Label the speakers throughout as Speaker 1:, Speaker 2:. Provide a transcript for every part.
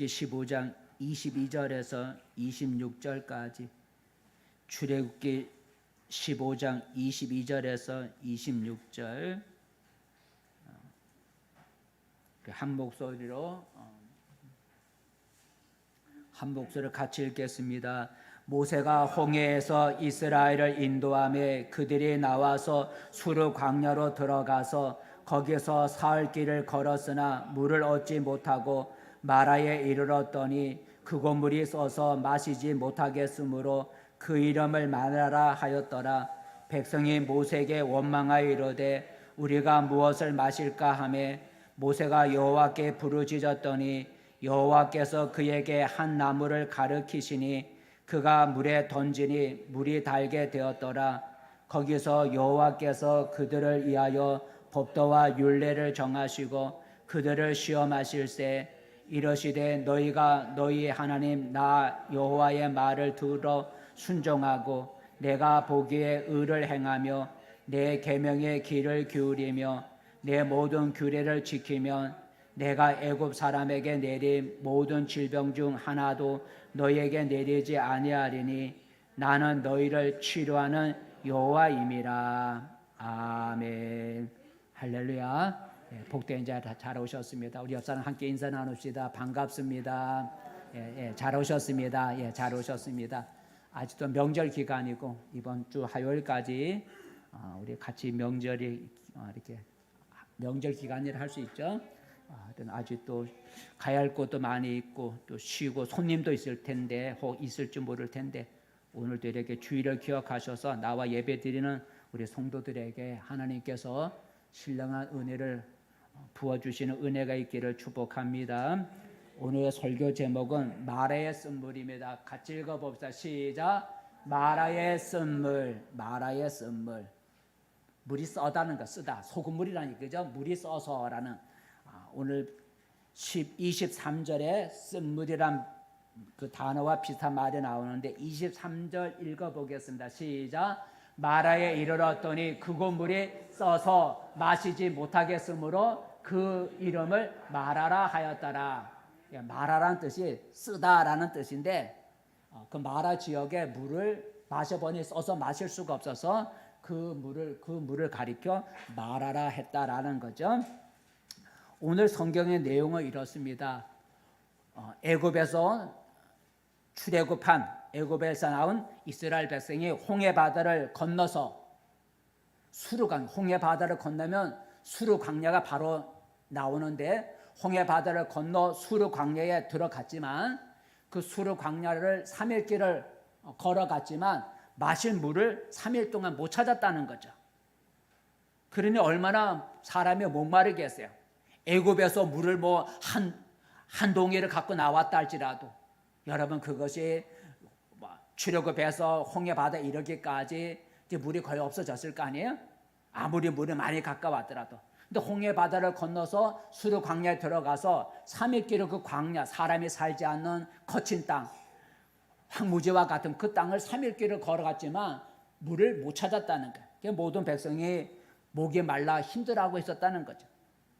Speaker 1: 출애굽기 15장 22절에서 26절까지, 출애굽기 15장 22절에서 26절 한 목소리로 같이 읽겠습니다. 모세가 홍해에서 이스라엘을 인도하며 그들이 나와서 수르 광야로 들어가서 거기서 사흘 길을 걸었으나 물을 얻지 못하고 마라에 이르렀더니 그곳 물이 써서 마시지 못하겠으므로 그 이름을 마라라 하였더라. 백성이 모세에게 원망하여 이르되 우리가 무엇을 마실까 하며 모세가 여호와께 부르짖었더니 여호와께서 그에게 한 나무를 가르치시니 그가 물에 던지니 물이 달게 되었더라. 거기서 여호와께서 그들을 위하여 법도와 율례를 정하시고 그들을 시험하실세 이러시되 너희가 너희 하나님 나 여호와의 말을 들어 순종하고 내가 보기에 의를 행하며 내 계명의 길을 기울이며 내 모든 규례를 지키면 내가 애굽 사람에게 내린 모든 질병 중 하나도 너희에게 내리지 아니하리니 나는 너희를 치료하는 여호와임이라. 아멘. 할렐루야. 복된 자 잘 오셨습니다. 우리 옆 사람 함께 인사 나눕시다. 반갑습니다. 잘 오셨습니다. 잘 오셨습니다. 아직도 명절 기간이고 이번 주 화요일까지 우리 같이 명절이 이렇게 명절 기간이라 할 수 있죠. 아직 또 가야 할 곳도 많이 있고 또 쉬고 손님도 있을 텐데 혹 있을지 모를 텐데 오늘도 이렇게 주일을 기억하셔서 나와 예배 드리는 우리 성도들에게 하나님께서 신령한 은혜를 부어주시는 은혜가 있기를 축복합니다. 오늘의 설교 제목은 마라의 쓴물입니다. 같이 읽어봅시다. 시작. 마라의 쓴물. 마라의 쓴물. 물이 써다는 거, 쓰다. 소금물이라니 그죠? 물이 써서라는 오늘 23절에 쓴물이란 그 단어와 비슷한 말이 나오는데 23절 읽어보겠습니다. 시작. 마라에 이르렀더니 그곳 물이 써서 마시지 못하겠으므로 그 이름을 마라라 하였더라. 마라라는 뜻이 쓰다라는 뜻인데 그 마라 지역의 물을 마셔보니 써서 마실 수가 없어서 그 물을 가리켜 마라라 했다라는 거죠. 오늘 성경의 내용은 이렇습니다. 애굽에서 출애굽한 애굽에서 나온 이스라엘 백성이 홍해 바다를 건너서 수르강 홍해 바다를 건너면 수르 광야가 바로 나오는데 홍해 바다를 건너 수르 광야에 들어갔지만 그 수르 광야를 3일 길을 걸어갔지만 마실 물을 3일 동안 못 찾았다는 거죠. 그러니 얼마나 사람이 목마르겠어요. 애굽에서 물을 한 동이를 갖고 나왔다 할지라도 여러분 그것이 출애굽해서 홍해 바다에 이르기까지 물이 거의 없어졌을 거 아니에요? 아무리 물이 많이 가까웠더라도. 근데 홍해 바다를 건너서 수르 광야에 들어가서 3일 길을 그 광야, 사람이 살지 않는 거친 땅, 황무지와 같은 그 땅을 3일 길을 걸어갔지만 물을 못 찾았다는 거예요. 모든 백성이 목이 말라 힘들어하고 있었다는 거죠.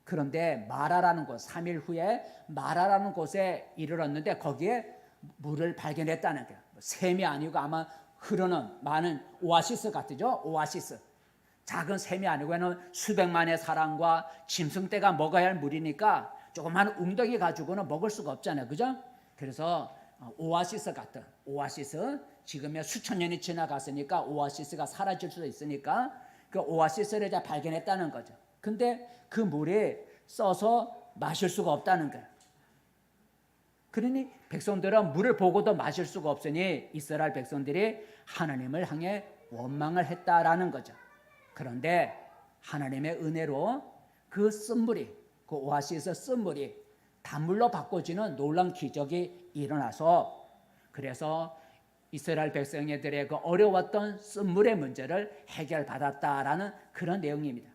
Speaker 1: 그런데 마라라는 곳, 3일 후에 마라라는 곳에 이르렀는데 거기에 물을 발견했다는 거예요. 샘이 아니고 아마 흐르는 많은 오아시스 같죠? 오아시스. 작은 샘이 아니고는 수백만의 사람과 짐승떼가 먹어야 할 물이니까 조그만 웅덩이 가지고는 먹을 수가 없잖아요. 그죠? 그래서 오아시스 같은 오아시스, 지금의 수천 년이 지나갔으니까 오아시스가 사라질 수도 있으니까 그 오아시스를 이제 발견했다는 거죠. 근데 그 물이 써서 마실 수가 없다는 거예요. 그러니 백성들은 물을 보고도 마실 수가 없으니 이스라엘 백성들이 하나님을 향해 원망을 했다라는 거죠. 그런데 하나님의 은혜로 그 쓴물이, 그 오아시스 쓴물이 단물로 바꿔지는 놀라운 기적이 일어나서 그래서 이스라엘 백성들의 그 어려웠던 쓴물의 문제를 해결받았다라는 그런 내용입니다.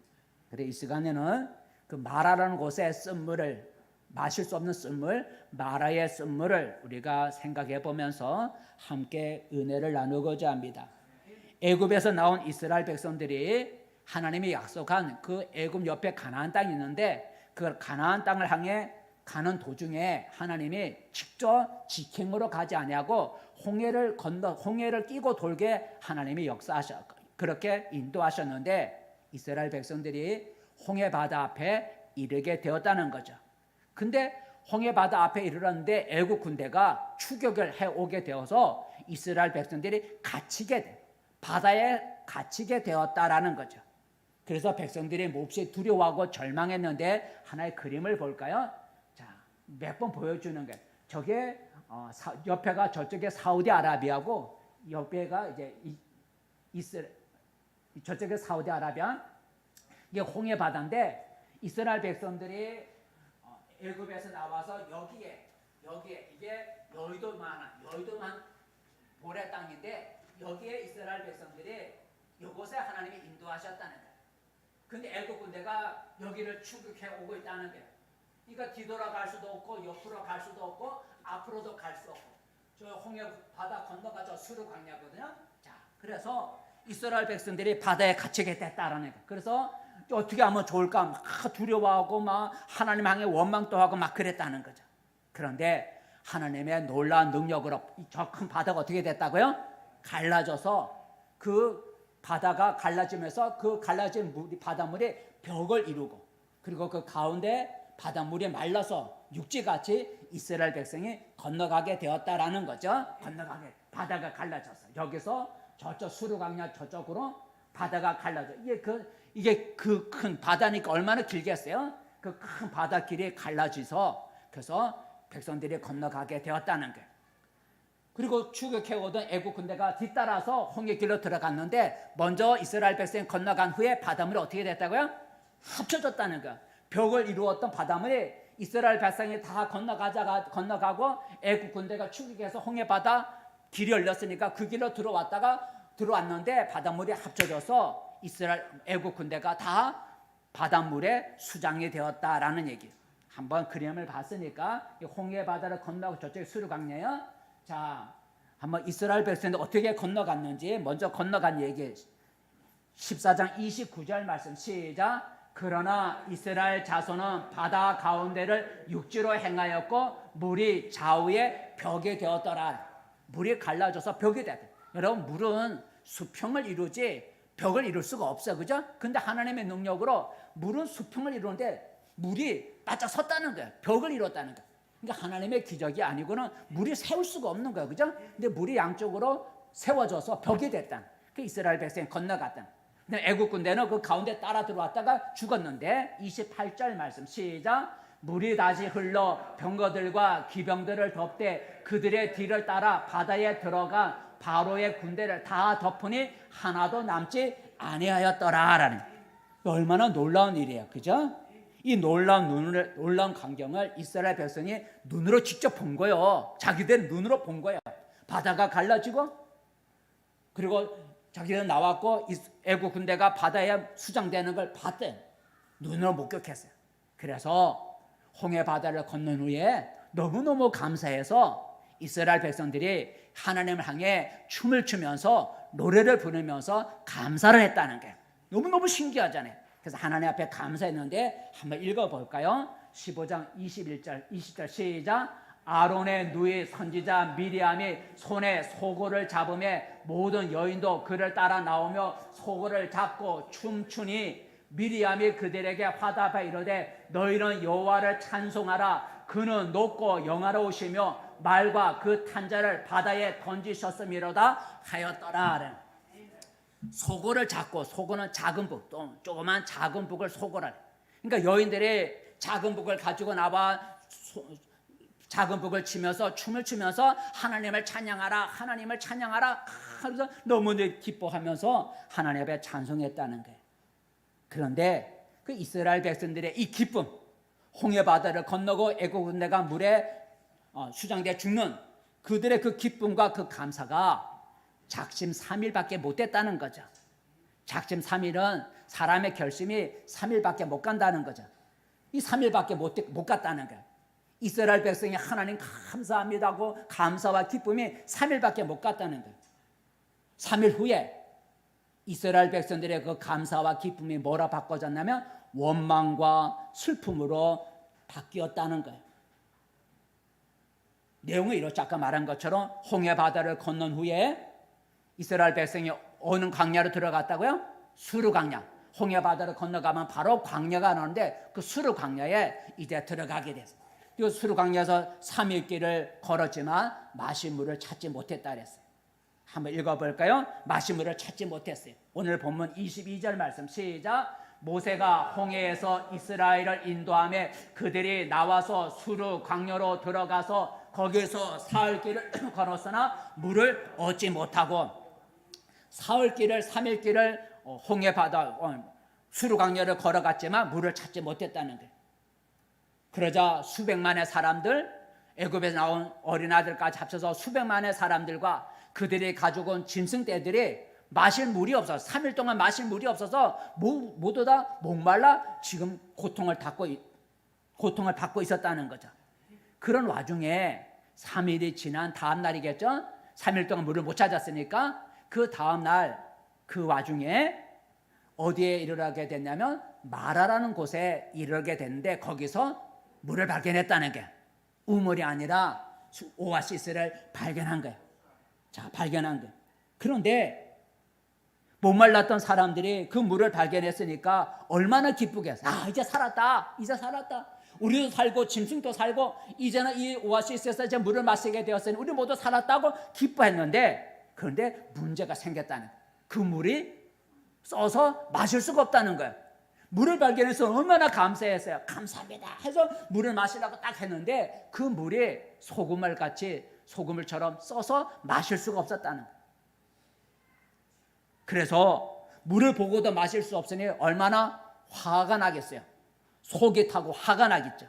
Speaker 1: 그래서 이 시간에는 그 마라라는 곳의 쓴물을 마실 수 없는 쓴물, 마라의 쓴물을 우리가 생각해 보면서 함께 은혜를 나누고자 합니다. 애굽에서 나온 이스라엘 백성들이 하나님이 약속한 그 애굽 옆에 가나안 땅이 있는데 그 가나안 땅을 향해 가는 도중에 하나님이 직접 직행으로 가지 아니하고 홍해를 끼고 돌게 하나님이 그렇게 인도하셨는데 이스라엘 백성들이 홍해 바다 앞에 이르게 되었다는 거죠. 근데 홍해 바다 앞에 이르렀는데 애국 군대가 추격을 해오게 되어서 이스라엘 백성들이 바다에 갇히게 되었다라는 거죠. 그래서 백성들이 몹시 두려워하고 절망했는데 하나의 그림을 볼까요? 자, 몇 번 보여주는 게 저게 옆에가 저쪽에 사우디아라비아고 옆에가 이제 저쪽에 사우디아라비아, 이게 홍해 바다인데 이스라엘 백성들이 애굽에서 나와서 여기에 이게 여의도만 모래 땅인데 여기에 이스라엘 백성들이 이곳에 하나님이 인도하셨다는 거예요. 근데 애굽 군대가 여기를 추격해 오고 있다는 거예요. 그러니까 뒤돌아갈 수도 없고 옆으로 갈 수도 없고 앞으로도 갈 수 없고 저 홍해 바다 건너가서 수르 광야거든요. 자, 그래서 이스라엘 백성들이 바다에 갇히게 됐다라는 거예요. 그래서 어떻게 하면 좋을까 막 두려워하고 막 하나님 향해 원망도 하고 막 그랬다는 거죠. 그런데 하나님의 놀라운 능력으로 저 큰 바다가 어떻게 됐다고요? 갈라져서 그 바다가 갈라지면서 그 갈라진 바닷물이 벽을 이루고 그리고 그 가운데 바닷물이 말라서 육지같이 이스라엘 백성이 건너가게 되었다라는 거죠. 바다가 갈라져서 여기서 저쪽 수르강야 저쪽으로 바다가 갈라져. 이게 그 큰 바다니까 얼마나 길겠어요? 그 큰 바다 길이 갈라져서 그래서 백성들이 건너가게 되었다는 거예요. 그리고 추격해오던 애국 군대가 뒤따라서 홍해 길로 들어갔는데 먼저 이스라엘 백성이 건너간 후에 바닷물이 어떻게 됐다고요? 합쳐졌다는 거예요. 벽을 이루었던 바닷물이 이스라엘 백성이 다 건너가고 애국 군대가 추격해서 홍해 바다 길이 열렸으니까 그 길로 들어왔는데 바닷물이 합쳐져서 이스라엘 애국 군대가 다 바닷물에 수장이 되었다라는 얘기예요. 한번 그림을 봤으니까 홍해 바다를 건너고 저쪽에 수르강이에요. 자, 한번 이스라엘 백성들 어떻게 건너갔는지 먼저 건너간 얘기 14장 29절 말씀 시작. 그러나 이스라엘 자손은 바다 가운데를 육지로 행하였고 물이 좌우에 벽이 되었더라. 물이 갈라져서 벽이 됐다. 여러분, 물은 수평을 이루지 벽을 이룰 수가 없어요. 그죠? 근데 하나님의 능력으로 물은 수평을 이루는데 물이 바짝 섰다는 거예요. 벽을 이뤘다는 거예요. 그러니까 하나님의 기적이 아니고는 물이 세울 수가 없는 거예요. 그죠? 근데 물이 양쪽으로 세워져서 벽이 됐다. 그 이스라엘 백성이 건너갔다. 근데 애국 군대는 그 가운데 따라 들어왔다가 죽었는데 28절 말씀 시작. 물이 다시 흘러 병거들과 기병들을 덮되 그들의 뒤를 따라 바다에 들어가 바로의 군대를 다 덮으니 하나도 남지 아니하였더라라는. 얼마나 놀라운 일이에요. 그죠? 이 놀라운 광경을 이스라엘 백성이 눈으로 직접 본 거예요. 자기들 눈으로 본 거예요. 바다가 갈라지고 그리고 자기들은 나왔고 애국 군대가 바다에 수장되는 걸 봤대. 눈으로 목격했어요. 그래서 홍해 바다를 건넌 후에 너무너무 감사해서 이스라엘 백성들이 하나님을 향해 춤을 추면서 노래를 부르면서 감사를 했다는 게 너무너무 신기하잖아요. 그래서 하나님 앞에 감사했는데 한번 읽어볼까요? 15장 20절 시작. 아론의 누이 선지자 미리암이 손에 소고를 잡으며 모든 여인도 그를 따라 나오며 소고를 잡고 춤추니 미리암이 그들에게 화답하여 이르되 너희는 여호와를 찬송하라. 그는 높고 영화로우시며 말과 그 탄자를 바다에 던지셨음이로다 하였더라. 소고를 잡고, 소고는 작은 북, 또 조그만 작은 북을 소고라. 그러니까 여인들이 작은 북을 가지고 나와 작은 북을 치면서 춤을 추면서 하나님을 찬양하라, 하나님을 찬양하라 하면서 너무 기뻐하면서 하나님 앞에 찬송했다는 거예요. 그런데 그 이스라엘 백성들의 이 기쁨, 홍해 바다를 건너고 애국 군대가 물에 수장돼 죽는 그들의 그 기쁨과 그 감사가 작심 3일밖에 못 됐다는 거죠. 작심 3일은 사람의 결심이 3일밖에 못 간다는 거죠. 이 3일밖에 못 갔다는 거예요. 이스라엘 백성이 하나님 감사합니다고 감사와 기쁨이 3일밖에 못 갔다는 거예요. 3일 후에 이스라엘 백성들의 그 감사와 기쁨이 뭐라 바꿔졌냐면 원망과 슬픔으로 바뀌었다는 거예요. 내용은 이렇죠. 아까 말한 것처럼 홍해 바다를 건넌 후에 이스라엘 백성이 어느 광야로 들어갔다고요? 수르 광야. 홍해 바다를 건너가면 바로 광야가 나오는데 그 수르 광야에 이제 들어가게 됐어요. 그 수르 광야에서 3일 길을 걸었지만 마실 물을 찾지 못했다 그랬어요. 한번 읽어볼까요? 마실 물을 찾지 못했어요. 오늘 본문 22절 말씀 시작. 모세가 홍해에서 이스라엘을 인도하며 그들이 나와서 수르 광야로 들어가서 거기서 사흘 길을 걸었으나 물을 얻지 못하고 사흘 길을 3일 길을 홍해 바다 수르 광야를 걸어갔지만 물을 찾지 못했다는 거예요. 그러자 수백만의 사람들, 애굽에서 나온 어린아들까지 합쳐서 수백만의 사람들과 그들이 가지고 온 짐승떼들이 마실 물이 없어서 3일 동안 마실 물이 없어서 모두 다 목말라 지금 고통을 받고 있었다는 거죠. 그런 와중에 3일이 지난 다음 날이겠죠. 3일 동안 물을 못 찾았으니까 그 다음 날 그 와중에 어디에 이르게 됐냐면 마라라는 곳에 이르게 됐는데 거기서 물을 발견했다는 게 우물이 아니라 오아시스를 발견한 거예요. 자, 발견한 거예요. 그런데 목말랐던 사람들이 그 물을 발견했으니까 얼마나 기쁘겠어요. 아, 이제 살았다. 이제 살았다. 우리도 살고 짐승도 살고 이제는 이 오아시스에서 이제 물을 마시게 되었으니 우리 모두 살았다고 기뻐했는데 그런데 문제가 생겼다는 거예요. 그 물이 써서 마실 수가 없다는 거예요. 물을 발견해서 얼마나 감사했어요. 감사합니다 해서 물을 마시라고 딱 했는데 그 물이 소금물처럼 써서 마실 수가 없었다는 거예요. 그래서 물을 보고도 마실 수 없으니 얼마나 화가 나겠어요. 속이 타고 화가 나겠죠.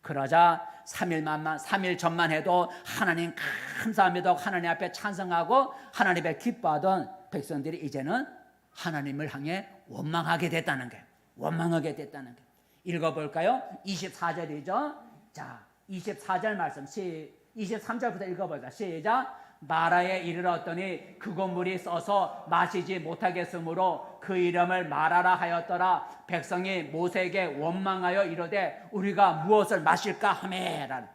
Speaker 1: 그러자 3일 전만 해도 하나님 감사합니다 하나님 앞에 찬성하고 하나님의 기뻐하던 백성들이 이제는 하나님을 향해 원망하게 됐다는 거예요. 원망하게 됐다는 거예요. 읽어볼까요? 24절이죠. 자, 24절 말씀 23절부터 읽어볼까요? 시작. 마라에 이르렀더니 그곳 물이 써서 마시지 못하겠으므로 그 이름을 마라라 하였더라. 백성이 모세에게 원망하여 이르되 우리가 무엇을 마실까 하매라.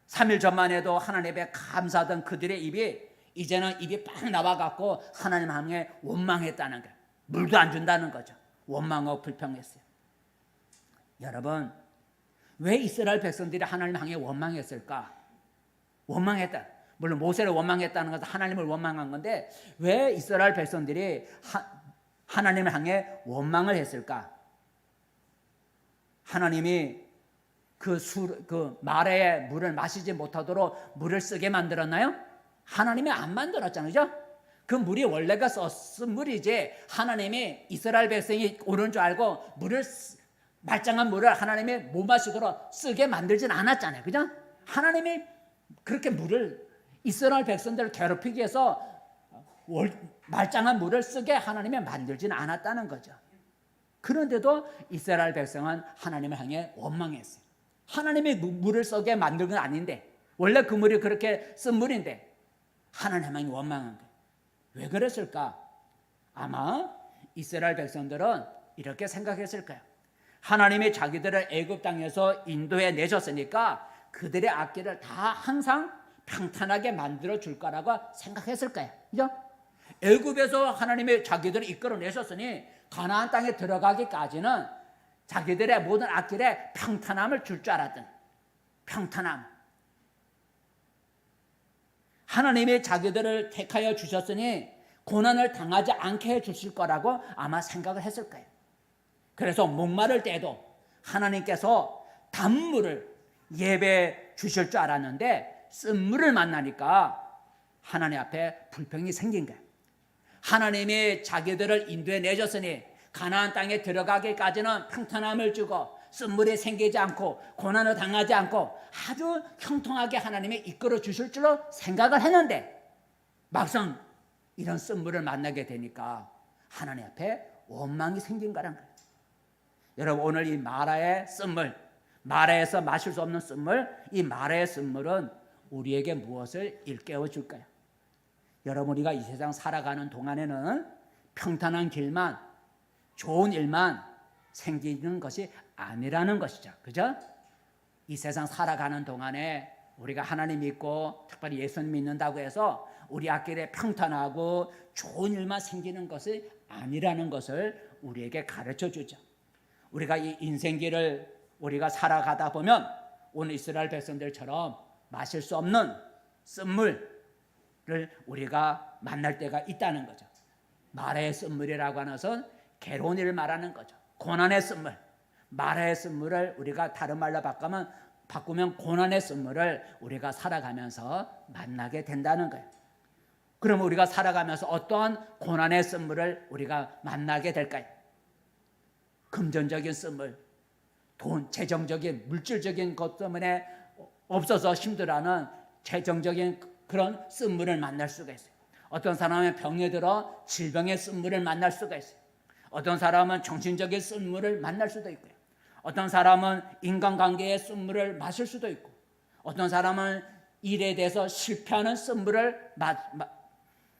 Speaker 1: 3일 전만 해도 하나님에 감사하던 그들의 입이 이제는 입이 빡 나와갖고 하나님 향해 원망했다는 거예요. 물도 안 준다는 거죠. 원망하고 불평했어요. 여러분, 왜 이스라엘 백성들이 하나님 향해 원망했을까? 원망했다. 물론 모세를 원망했다는 것은 하나님을 원망한 건데 왜 이스라엘 백성들이 하나님을 향해 원망을 했을까? 하나님이 그 마라의 물을 마시지 못하도록 물을 쓰게 만들었나요? 하나님이 안 만들었잖아요. 그죠? 그 물이 원래가 썼은 물이지 하나님이 이스라엘 백성이 옳은 줄 알고 말짱한 물을 하나님이 못 마시도록 쓰게 만들진 않았잖아요. 그죠? 하나님이 그렇게 물을 이스라엘 백성들을 괴롭히기 위해서 말짱한 물을 쓰게 하나님이 만들지는 않았다는 거죠. 그런데도 이스라엘 백성은 하나님을 향해 원망했어요. 하나님이 물을 쓰게 만든 건 아닌데 원래 그 물이 그렇게 쓴 물인데 하나님만이 원망한 거예요. 왜 그랬을까? 아마 이스라엘 백성들은 이렇게 생각했을 거예요. 하나님이 자기들을 애굽 땅에서 인도해 내셨으니까 그들의 악기를 다 항상 평탄하게 만들어 줄 거라고 생각했을 거예요. 그죠? 애굽에서 하나님이 자기들을 이끌어 내셨으니 가나안 땅에 들어가기까지는 자기들의 모든 악길에 평탄함을 줄 줄 알았던 평탄함. 하나님이 자기들을 택하여 주셨으니 고난을 당하지 않게 해 주실 거라고 아마 생각을 했을 거예요. 그래서 목마를 때도 하나님께서 단물을 예배해 주실 줄 알았는데 쓴물을 만나니까 하나님 앞에 불평이 생긴 거예요. 하나님이 자기들을 인도해 내셨으니 가나안 땅에 들어가기까지는 평탄함을 주고 쓴물이 생기지 않고 고난을 당하지 않고 아주 형통하게 하나님이 이끌어 주실 줄로 생각을 했는데 막상 이런 쓴물을 만나게 되니까 하나님 앞에 원망이 생긴 거란 거예요. 여러분, 오늘 이 마라의 쓴물, 마라에서 마실 수 없는 쓴물, 이 마라의 쓴물은 우리에게 무엇을 일깨워 줄까요? 여러분, 우리가 이 세상 살아가는 동안에는 평탄한 길만, 좋은 일만 생기는 것이 아니라는 것이죠. 그죠? 이 세상 살아가는 동안에 우리가 하나님 믿고 특별히 예수님 믿는다고 해서 우리 앞길에 평탄하고 좋은 일만 생기는 것이 아니라는 것을 우리에게 가르쳐 주죠. 우리가 이 인생길을 우리가 살아가다 보면 오늘 이스라엘 백성들처럼 마실 수 없는 쓴물을 우리가 만날 때가 있다는 거죠. 마라의 쓴물이라고 하는 것은 괴로운 일을 말하는 거죠. 고난의 쓴물, 마라의 쓴물을 우리가 다른 말로 바꾸면 고난의 쓴물을 우리가 살아가면서 만나게 된다는 거예요. 그러면 우리가 살아가면서 어떠한 고난의 쓴물을 우리가 만나게 될까요? 금전적인 쓴물, 돈, 재정적인, 물질적인 것 때문에 없어서 힘들어하는 재정적인 그런 쓴물을 만날 수가 있어요. 어떤 사람은 병에 들어 질병의 쓴물을 만날 수가 있어요. 어떤 사람은 정신적인 쓴물을 만날 수도 있고요. 어떤 사람은 인간관계의 쓴물을 마실 수도 있고, 어떤 사람은 일에 대해서 실패하는 쓴물을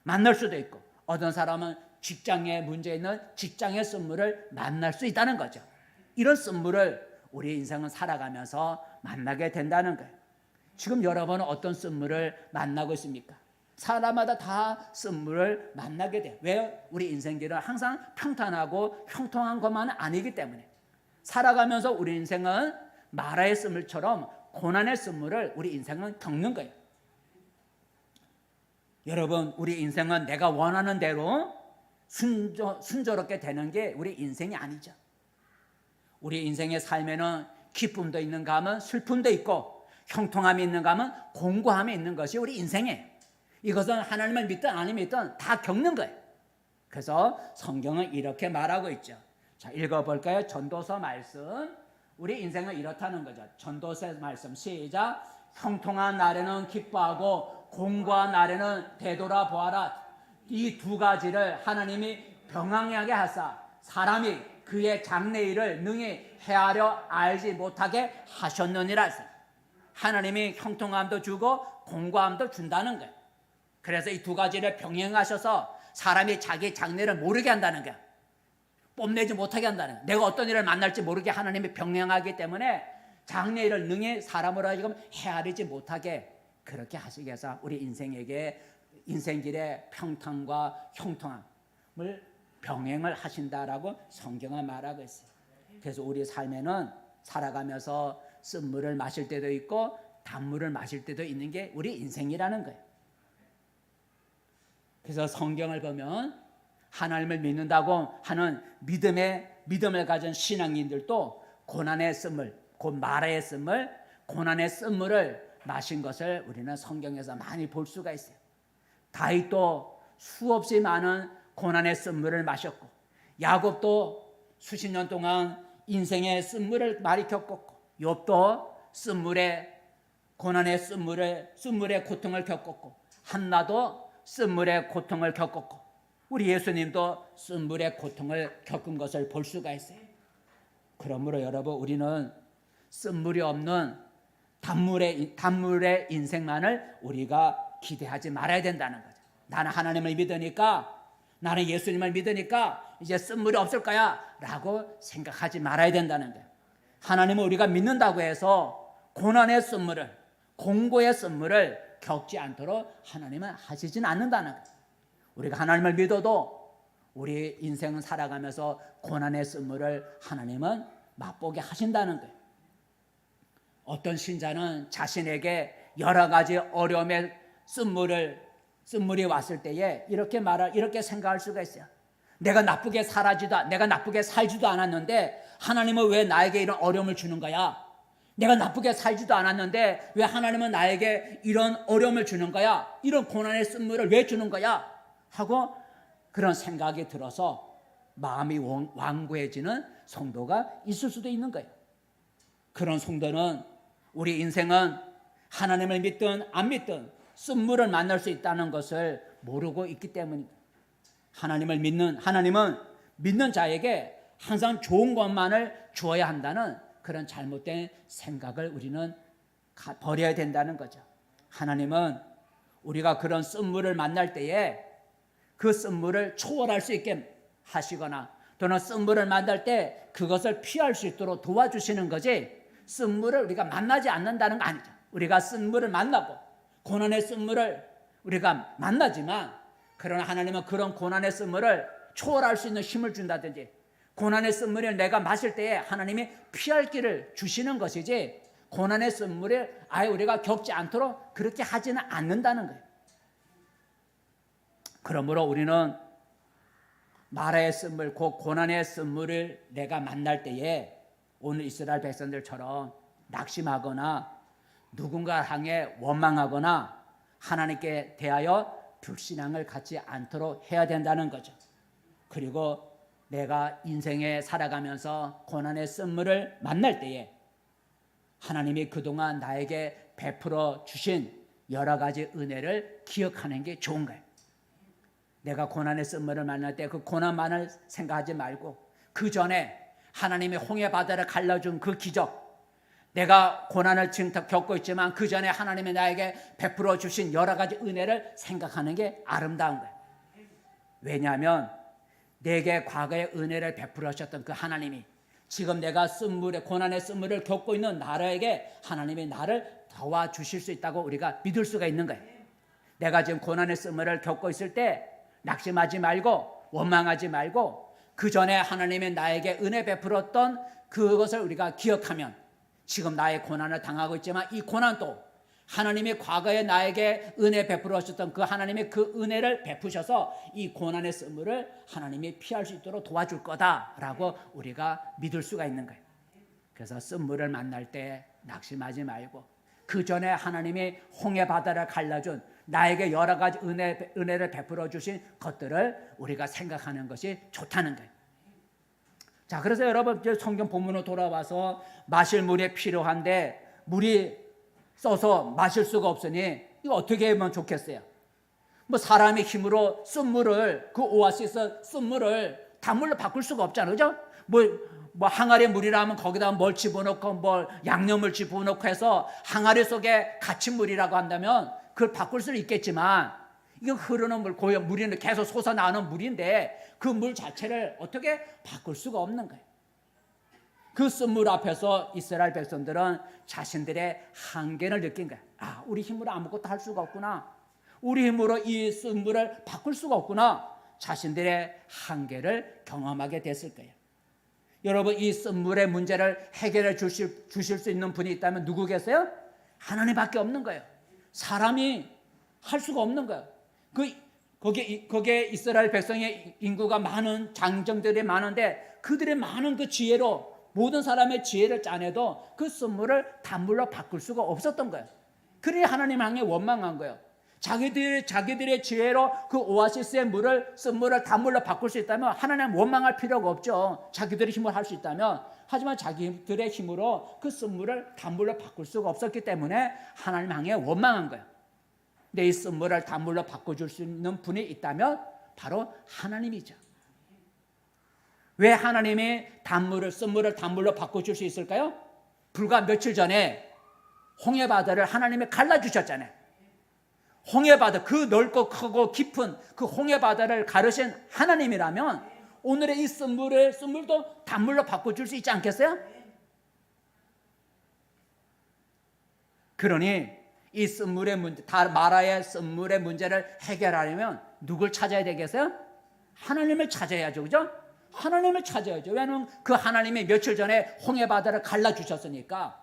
Speaker 1: 만날 수도 있고, 어떤 사람은 직장에 문제 있는 직장의 쓴물을 만날 수 있다는 거죠. 이런 쓴물을 우리 인생은 살아가면서 만나게 된다는 거예요. 지금 여러분은 어떤 쓴물을 만나고 있습니까? 사람마다 다 쓴물을 만나게 돼요. 왜? 우리 인생길은 항상 평탄하고 형통한 것만은 아니기 때문에. 살아가면서 우리 인생은 마라의 쓴물처럼 고난의 쓴물을 우리 인생은 겪는 거예요. 여러분, 우리 인생은 내가 원하는 대로 순조롭게 되는 게 우리 인생이 아니죠. 우리 인생의 삶에는 기쁨도 있는가 하면 슬픔도 있고, 형통함이 있는가 하면 공고함이 있는 것이 우리 인생이에요. 이것은 하나님을 믿든 안 믿든 다 겪는 거예요. 그래서 성경은 이렇게 말하고 있죠. 자, 읽어볼까요? 전도서 말씀. 우리 인생은 이렇다는 거죠. 전도서 말씀 시작. 형통한 날에는 기뻐하고 공고한 날에는 되돌아보아라. 이 두 가지를 하나님이 병행하게 하사 사람이 그의 장래일을 능히 헤아려 알지 못하게 하셨느니라 했어요. 하나님이 형통함도 주고 공고함도 준다는 거예요. 그래서 이 두 가지를 병행하셔서 사람이 자기 장래를 모르게 한다는 거예요. 뽐내지 못하게 한다는 거예요. 내가 어떤 일을 만날지 모르게 하나님이 병행하기 때문에 장래일을 능히 사람으로 지금 헤아리지 못하게 그렇게 하시기 위해서 우리 인생에게 인생길의 평탄과 형통함을 병행을 하신다라고 성경은 말하고 있어요. 그래서 우리 삶에는 살아가면서 쓴물을 마실 때도 있고 단물을 마실 때도 있는 게 우리 인생이라는 거예요. 그래서 성경을 보면 하나님을 믿는다고 하는 믿음을 가진 신앙인들도 고난의 쓴물, 곧 마라의 쓴물, 고난의 쓴물을 마신 것을 우리는 성경에서 많이 볼 수가 있어요. 다윗도 수없이 많은 고난의 쓴물을 마셨고, 야곱도 수십 년 동안 인생의 쓴물을 많이 겪었고, 욥도 고난의 쓴물의 고통을 겪었고, 한나도 쓴물의 고통을 겪었고, 우리 예수님도 쓴물의 고통을 겪은 것을 볼 수가 있어요. 그러므로 여러분, 우리는 쓴물이 없는 단물의 인생만을 우리가 기대하지 말아야 된다는 거죠. 나는 하나님을 믿으니까, 나는 예수님을 믿으니까 이제 쓴물이 없을 거야 라고 생각하지 말아야 된다는 거예요. 하나님을 우리가 믿는다고 해서 고난의 쓴물을, 공고의 쓴물을 겪지 않도록 하나님은 하시진 않는다는 거예요. 우리가 하나님을 믿어도 우리 인생은 살아가면서 고난의 쓴물을 하나님은 맛보게 하신다는 거예요. 어떤 신자는 자신에게 여러 가지 어려움의 쓴물이 왔을 때에 이렇게 생각할 수가 있어요. 내가 나쁘게 살지도 않았는데 하나님은 왜 나에게 이런 어려움을 주는 거야? 내가 나쁘게 살지도 않았는데 왜 하나님은 나에게 이런 어려움을 주는 거야? 이런 고난의 쓴물을 왜 주는 거야? 하고 그런 생각이 들어서 마음이 완고해지는 성도가 있을 수도 있는 거예요. 그런 성도는 우리 인생은 하나님을 믿든 안 믿든 쓴물을 만날 수 있다는 것을 모르고 있기 때문입니다. 하나님은 믿는 자에게 항상 좋은 것만을 주어야 한다는 그런 잘못된 생각을 우리는 버려야 된다는 거죠. 하나님은 우리가 그런 쓴물을 만날 때에 그 쓴물을 초월할 수 있게 하시거나 또는 쓴물을 만날 때 그것을 피할 수 있도록 도와주시는 거지, 쓴물을 우리가 만나지 않는다는 거 아니죠. 우리가 쓴물을 만나고 고난의 쓴물을 우리가 만나지만, 그러나 하나님은 그런 고난의 쓴물을 초월할 수 있는 힘을 준다든지, 고난의 쓴물을 내가 마실 때에 하나님이 피할 길을 주시는 것이지, 고난의 쓴물을 아예 우리가 겪지 않도록 그렇게 하지는 않는다는 거예요. 그러므로 우리는 마라의 쓴물, 곧 고난의 쓴물을 내가 만날 때에 오늘 이스라엘 백성들처럼 낙심하거나 누군가 향해 원망하거나 하나님께 대하여 불신앙을 갖지 않도록 해야 된다는 거죠. 그리고 내가 인생에 살아가면서 고난의 쓴물을 만날 때에 하나님이 그동안 나에게 베풀어 주신 여러 가지 은혜를 기억하는 게 좋은 거예요. 내가 고난의 쓴물을 만날 때 그 고난만을 생각하지 말고 그 전에 하나님이 홍해 바다를 갈라준 그 기적, 내가 고난을 지금 겪고 있지만 그 전에 하나님이 나에게 베풀어 주신 여러 가지 은혜를 생각하는 게 아름다운 거예요. 왜냐하면 내게 과거에 은혜를 베풀어 주셨던 그 하나님이 지금 내가 쓴물에 고난의 쓴물을 겪고 있는 나에게 하나님이 나를 도와주실 수 있다고 우리가 믿을 수가 있는 거예요. 내가 지금 고난의 쓴물을 겪고 있을 때 낙심하지 말고 원망하지 말고 그 전에 하나님이 나에게 은혜 베풀었던 그것을 우리가 기억하면 지금 나의 고난을 당하고 있지만 이 고난도 하나님이 과거에 나에게 은혜 베풀어 주셨던 그 하나님의 그 은혜를 베푸셔서 이 고난의 쓴물을 하나님이 피할 수 있도록 도와줄 거다라고 우리가 믿을 수가 있는 거예요. 그래서 쓴물을 만날 때 낙심하지 말고 그 전에 하나님이 홍해 바다를 갈라준 나에게 여러 가지 은혜를 베풀어 주신 것들을 우리가 생각하는 것이 좋다는 거예요. 자, 그래서 여러분 성경 본문으로 돌아와서 마실 물이 필요한데 물이 써서 마실 수가 없으니 이거 어떻게 하면 좋겠어요? 뭐 사람의 힘으로 쓴물을 그 오아시스 쓴물을 단물로 바꿀 수가 없잖아요, 그죠? 뭐 항아리 물이라면 거기다 뭘 집어넣고 뭘 양념을 집어넣고 해서 항아리 속에 갇힌 물이라고 한다면 그걸 바꿀 수는 있겠지만 이거 흐르는 물, 고여 물이 계속 솟아나오는 물인데 그 물 자체를 어떻게 바꿀 수가 없는 거예요. 그 쓴물 앞에서 이스라엘 백성들은 자신들의 한계를 느낀 거예요. 아, 우리 힘으로 아무것도 할 수가 없구나. 우리 힘으로 이 쓴물을 바꿀 수가 없구나. 자신들의 한계를 경험하게 됐을 거예요. 여러분, 이 쓴물의 문제를 해결해 주실 수 있는 분이 있다면 누구 계세요? 하나님밖에 없는 거예요. 사람이 할 수가 없는 거예요. 거기에 이스라엘 백성의 인구가 많은 장정들이 많은데 그들의 많은 그 지혜로 모든 사람의 지혜를 짜내도 그 쓴물을 단물로 바꿀 수가 없었던 거예요. 그래 하나님 향해 원망한 거예요. 자기들의 지혜로 그 오아시스의 쓴물을 단물로 바꿀 수 있다면 하나님 원망할 필요가 없죠. 자기들의 힘으로 할 수 있다면. 하지만 자기들의 힘으로 그 쓴물을 단물로 바꿀 수가 없었기 때문에 하나님 향해 원망한 거예요. 근데 이 쓴물을 단물로 바꿔줄 수 있는 분이 있다면 바로 하나님이죠. 왜 하나님이 쓴물을 단물로 바꿔줄 수 있을까요? 불과 며칠 전에 홍해 바다를 하나님이 갈라주셨잖아요. 홍해 바다, 그 넓고 크고 깊은 그 홍해 바다를 가르신 하나님이라면 오늘의 이 쓴물도 단물로 바꿔줄 수 있지 않겠어요? 그러니 이 쓴물의 문제, 마라의 쓴물의 문제를 해결하려면 누굴 찾아야 되겠어요? 하나님을 찾아야죠, 그죠? 하나님을 찾아야죠. 왜냐하면 그 하나님이 며칠 전에 홍해 바다를 갈라주셨으니까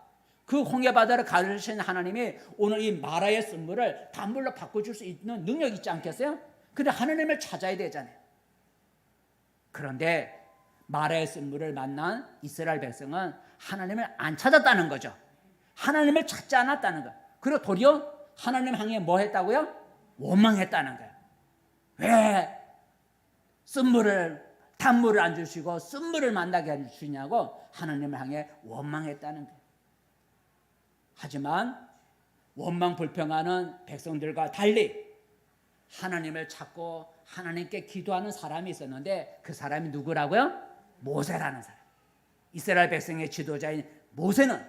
Speaker 1: 그 홍해 바다를 가르신 하나님이 오늘 이 마라의 쓴물을 단물로 바꿔줄 수 있는 능력이 있지 않겠어요? 근데 하나님을 찾아야 되잖아요. 그런데 마라의 쓴물을 만난 이스라엘 백성은 하나님을 안 찾았다는 거죠. 하나님을 찾지 않았다는 거예요. 그리고 도리어 하나님 향해 뭐 했다고요? 원망했다는 거예요. 왜 단물을 안 주시고 쓴물을 만나게 해주시냐고 하나님을 향해 원망했다는 거예요. 하지만 원망 불평하는 백성들과 달리 하나님을 찾고 하나님께 기도하는 사람이 있었는데 그 사람이 누구라고요? 모세라는 사람. 이스라엘 백성의 지도자인 모세는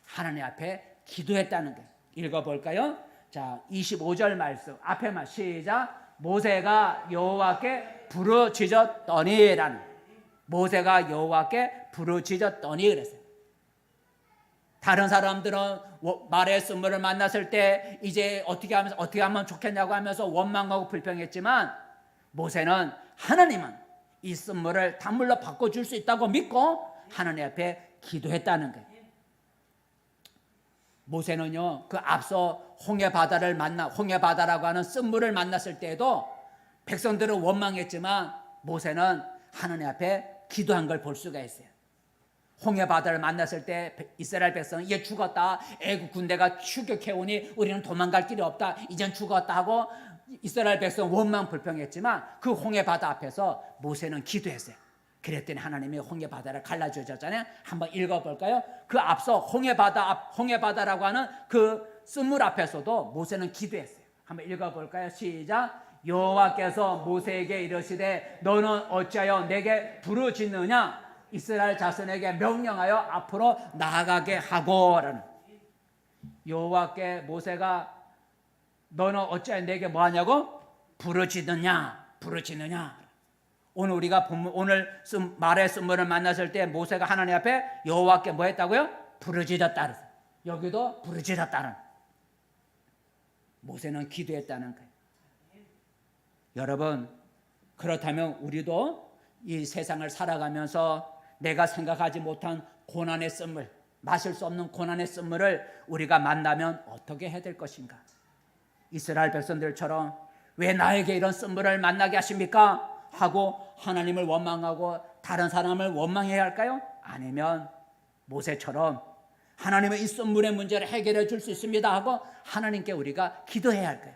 Speaker 1: 하나님 앞에 기도했다는 거예요. 읽어볼까요? 자, 25절 말씀 앞에만 시작. 모세가 여호와께 부르짖었더니라는, 모세가 여호와께 부르짖었더니 그랬어요. 다른 사람들은 말의 쓴물을 만났을 때 이제 어떻게 하면 좋겠냐고 하면서 원망하고 불평했지만, 모세는 하나님은 이 쓴물을 단물로 바꿔줄 수 있다고 믿고 하나님 앞에 기도했다는 거예요. 모세는요, 그 앞서 홍해바다라고 하는 쓴물을 만났을 때에도 백성들은 원망했지만 모세는 하나님 앞에 기도한 걸 볼 수가 있어요. 홍해바다를 만났을 때 이스라엘 백성은 이제 죽었다, 애국 군대가 추격해오니 우리는 도망갈 길이 없다, 이젠 죽었다 하고 이스라엘 백성 원망 불평했지만 그 홍해바다 앞에서 모세는 기도했어요. 그랬더니 하나님이 홍해바다를 갈라주셨잖아요. 한번 읽어볼까요? 그 앞서 홍해바다라고 하는 그 쓴물 앞에서도 모세는 기도했어요. 한번 읽어볼까요? 시작. 여호와께서 모세에게 이르시되 너는 어찌하여 내게 부르짖느냐? 이스라엘 자손에게 명령하여 앞으로 나아가게 하고라는. 여호와께 모세가 너는 어찌하여 내게 뭐하냐고? 부르짖느냐? 오늘 우리가 오늘 말의 쓴물을 만났을 때 모세가 하나님 앞에 여호와께 뭐 했다고요? 부르짖었다. 여기도 부르짖었다는. 모세는 기도했다는 거예요. 여러분, 그렇다면 우리도 이 세상을 살아가면서 내가 생각하지 못한 고난의 쓴물, 마실 수 없는 고난의 쓴물을 우리가 만나면 어떻게 해야 될 것인가? 이스라엘 백성들처럼 왜 나에게 이런 쓴물을 만나게 하십니까? 하고 하나님을 원망하고 다른 사람을 원망해야 할까요? 아니면 모세처럼 하나님은 이 쓴물의 문제를 해결해 줄 수 있습니다 하고 하나님께 우리가 기도해야 할까요?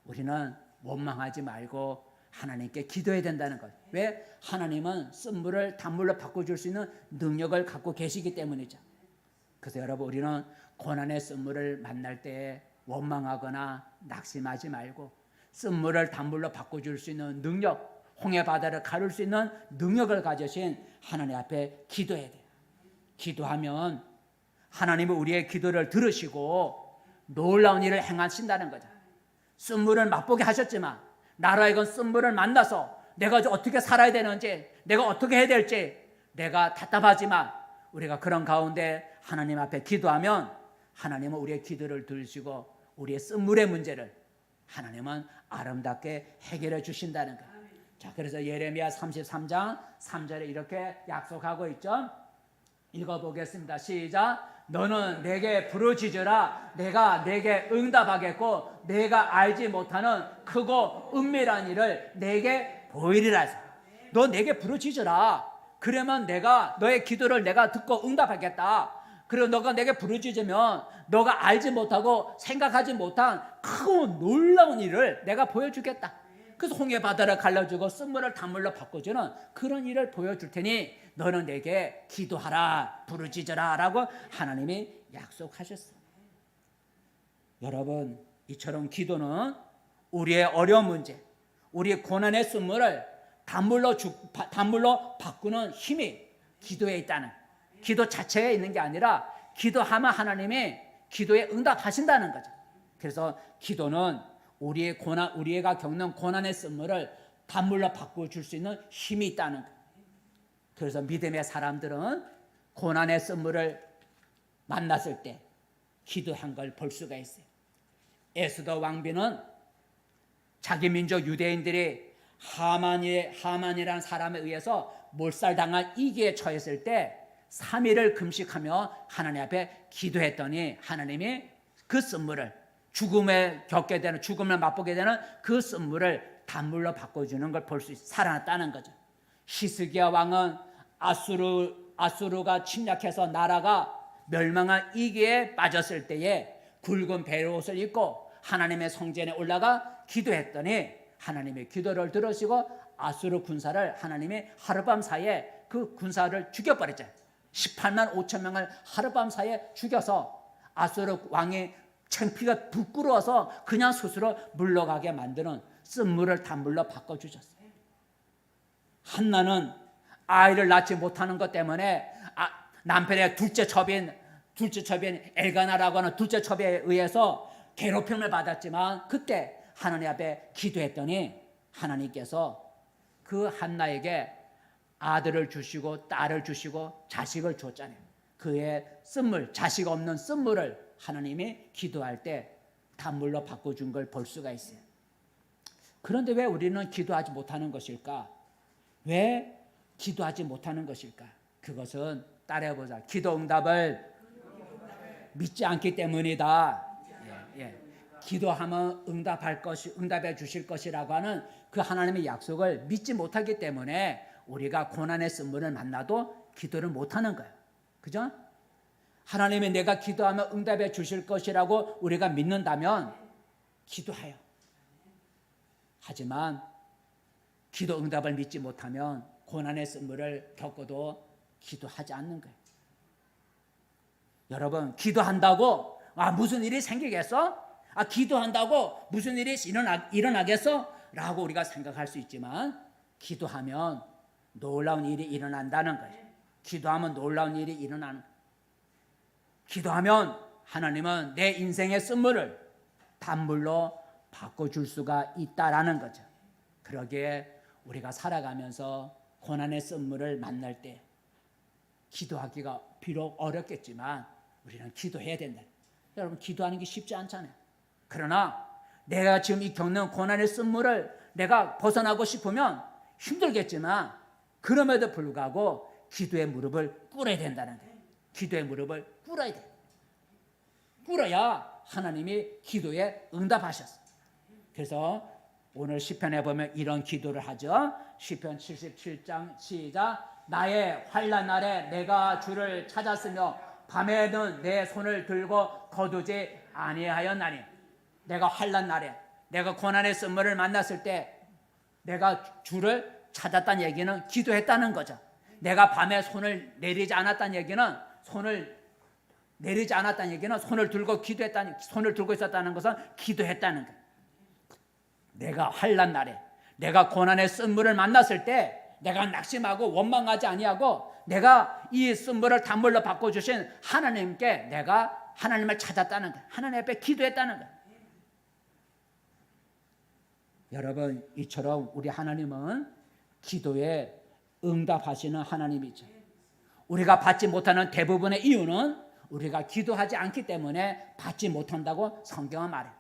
Speaker 1: 우리는 원망하지 말고 하나님께 기도해야 된다는 것. 왜? 하나님은 쓴물을 단물로 바꿔줄 수 있는 능력을 갖고 계시기 때문이죠. 그래서 여러분, 우리는 고난의 쓴물을 만날 때 원망하거나 낙심하지 말고 쓴물을 단물로 바꿔줄 수 있는 능력, 홍해바다를 가를 수 있는 능력을 가지신 하나님 앞에 기도해야 돼요. 기도하면 하나님은 우리의 기도를 들으시고 놀라운 일을 행하신다는 거죠. 쓴물을 맛보게 하셨지만 나라에건 쓴물을 만나서 내가 어떻게 살아야 되는지, 내가 어떻게 해야 될지 내가 답답하지만 우리가 그런 가운데 하나님 앞에 기도하면 하나님은 우리의 기도를 들으시고 우리의 쓴물의 문제를 하나님은 아름답게 해결해 주신다는 거예요. 자, 그래서 예레미야 33장 3절에 이렇게 약속하고 있죠. 읽어보겠습니다. 시작. 너는 내게 부르짖으라. 내가 내게 응답하겠고 내가 알지 못하는 크고 은밀한 일을 내게 보이리라. 너 내게 부르짖으라. 그러면 내가 너의 기도를 내가 듣고 응답하겠다. 그리고 너가 내게 부르짖으면 너가 알지 못하고 생각하지 못한 크고 놀라운 일을 내가 보여주겠다. 그래서 홍해바다를 갈라주고 쓴물을 단물로 바꿔주는 그런 일을 보여줄 테니 너는 내게 기도하라, 부르짖으라 라고 하나님이 약속하셨어요. 여러분, 이처럼 기도는 우리의 어려운 문제, 우리의 고난의 쓴물을 단물로 바꾸는 힘이 기도에 있다는, 기도 자체에 있는 게 아니라 기도하면 하나님이 기도에 응답하신다는 거죠. 그래서 기도는 우리가 겪는 고난의 쓴물을 단물로 바꿔줄 수 있는 힘이 있다는 거예요. 그래서 믿음의 사람들은 고난의 쓴물을 만났을 때 기도한 걸 볼 수가 있어요. 에스더 왕비는 자기 민족 유대인들이 하만이라는 사람에 의해서 몰살당한 위기에 처했을 때 3일을 금식하며 하나님 앞에 기도했더니 하나님이 그 쓴물을 죽음을 맛보게 되는 그 쓴물을 단물로 바꿔주는 걸 볼 수 있어요. 살아났다는 거죠. 히스기야 왕은 아수르가 침략해서 나라가 멸망한 위기에 빠졌을 때에 굵은 베옷을 입고 하나님의 성전에 올라가 기도했더니 하나님의 기도를 들으시고 아수르 군사를 하나님이 하룻밤 사이에 그 군사를 죽여버렸잖아요. 18만 5천 명을 하룻밤 사이에 죽여서 아수르 왕이 창피가 부끄러워서 그냥 스스로 물러가게 만드는 쓴물을 단물로 바꿔주셨어요. 한나는 아이를 낳지 못하는 것 때문에 남편의 둘째 첩인 엘가나라고 하는 둘째 첩에 의해서 괴롭힘을 받았지만 그때 하나님 앞에 기도했더니 하나님께서 그 한나에게 아들을 주시고 딸을 주시고 자식을 줬잖아요. 그의 쓴물, 자식 없는 쓴물을 하나님이 기도할 때 단물로 바꿔준 걸 볼 수가 있어요. 그런데 왜 우리는 기도하지 못하는 것일까? 왜 기도하지 못하는 것일까? 그것은 따라해보자. 기도 응답을 믿지 않기 때문이다. 기도하면 응답해 주실 것이라고 하는 그 하나님의 약속을 믿지 못하기 때문에 우리가 고난의 쓴물을 만나도 기도를 못하는 거예요. 그죠? 하나님이 내가 기도하면 응답해 주실 것이라고 우리가 믿는다면 기도해요. 하지만 기도 응답을 믿지 못하면 고난의 쓴물을 겪어도 기도하지 않는 거예요. 여러분, 기도한다고 무슨 일이 생기겠어? 기도한다고 무슨 일이 일어나겠어? 라고 우리가 생각할 수 있지만 기도하면 놀라운 일이 일어난다는 거예요. 기도하면 놀라운 일이 일어나는 거예요. 기도하면 하나님은 내 인생의 쓴물을 단물로 바꿔줄 수가 있다라는 거죠. 그러기에 우리가 살아가면서 고난의 쓴물을 만날 때 기도하기가 비록 어렵겠지만 우리는 기도해야 된다. 여러분, 기도하는 게 쉽지 않잖아요. 그러나 내가 지금 이 겪는 고난의 쓴물을 내가 벗어나고 싶으면 힘들겠지만 그럼에도 불구하고 기도의 무릎을 꿇어야 된다는 거예요. 기도의 무릎을 꿇어야 돼요. 꿇어야 하나님이 기도에 응답하셨어요. 그래서 오늘 시편에 보면 이런 기도를 하죠. 시편 77장 시작. 나의 환난 날에 내가 주를 찾았으며 밤에는 내 손을 들고 거두지 아니하였나니. 내가 환난 날에 내가 고난의 쓴물을 만났을 때 내가 주를 찾았다는 얘기는 기도했다는 거죠. 내가 밤에 손을 내리지 않았다는 얘기는 손을 들고 손을 들고 있었다는 것은 기도했다는 거예요. 내가 환난 날에 내가 고난의 쓴물을 만났을 때 내가 낙심하고 원망하지 아니하고 내가 이 쓴물을 단물로 바꿔주신 하나님께 내가 하나님을 찾았다는 거예요. 하나님 앞에 기도했다는 거예요. 여러분, 이처럼 우리 하나님은 기도에 응답하시는 하나님이죠. 우리가 받지 못하는 대부분의 이유는 우리가 기도하지 않기 때문에 받지 못한다고 성경은 말해요.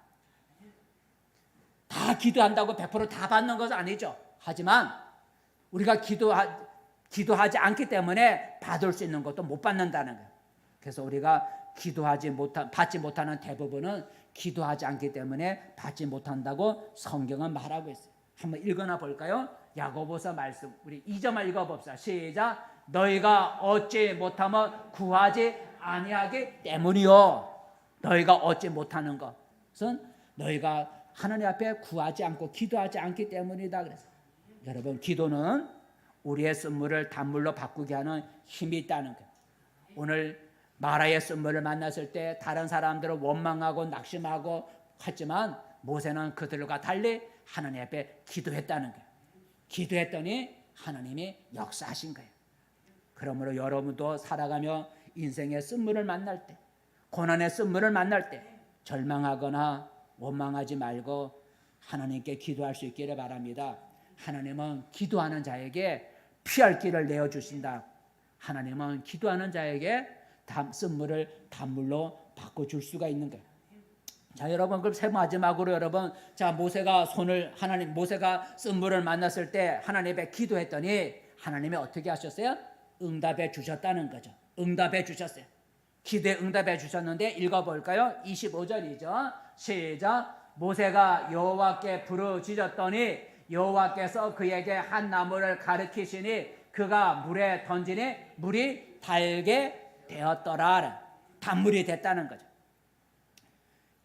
Speaker 1: 다 기도한다고 100% 다 받는 것은 아니죠. 하지만 우리가 기도하지 않기 때문에 받을 수 있는 것도 못 받는다는 거예요. 그래서 우리가 받지 못하는 대부분은 기도하지 않기 때문에 받지 못한다고 성경은 말하고 있어요. 한번 읽어나 볼까요? 야고보서 말씀 우리 2절만 읽어봅시다. 시작. 너희가 얻지 못하면 구하지 아니하기 때문이요. 너희가 얻지 못하는 것은 너희가 하나님 앞에 구하지 않고 기도하지 않기 때문이다. 그래서 여러분, 기도는 우리의 쓴물을 단물로 바꾸게 하는 힘이 있다는 거예요. 오늘 마라의 쓴물을 만났을 때 다른 사람들은 원망하고 낙심하고 했지만 모세는 그들과 달리 하나님 앞에 기도했다는 거예요. 기도했더니 하나님이 역사하신 거예요. 그러므로 여러분도 살아가며 인생의 쓴물을 만날 때, 고난의 쓴물을 만날 때 절망하거나 원망하지 말고 하나님께 기도할 수 있기를 바랍니다. 하나님은 기도하는 자에게 피할 길을 내어주신다. 하나님은 기도하는 자에게 쓴물을 단물로 바꿔줄 수가 있는 거예요. 자, 여러분, 그럼 마지막으로 여러분, 자, 모세가 쓴물을 만났을 때 하나님께 기도했더니 하나님이 어떻게 하셨어요? 응답해 주셨다는 거죠. 응답해 주셨어요. 기도에 응답해 주셨는데 읽어볼까요? 25절이죠. 시작. 모세가 여호와께 부르짖었더니 여호와께서 그에게 한 나무를 가르치시니 그가 물에 던지니 물이 달게 되었더라. 단물이 됐다는 거죠.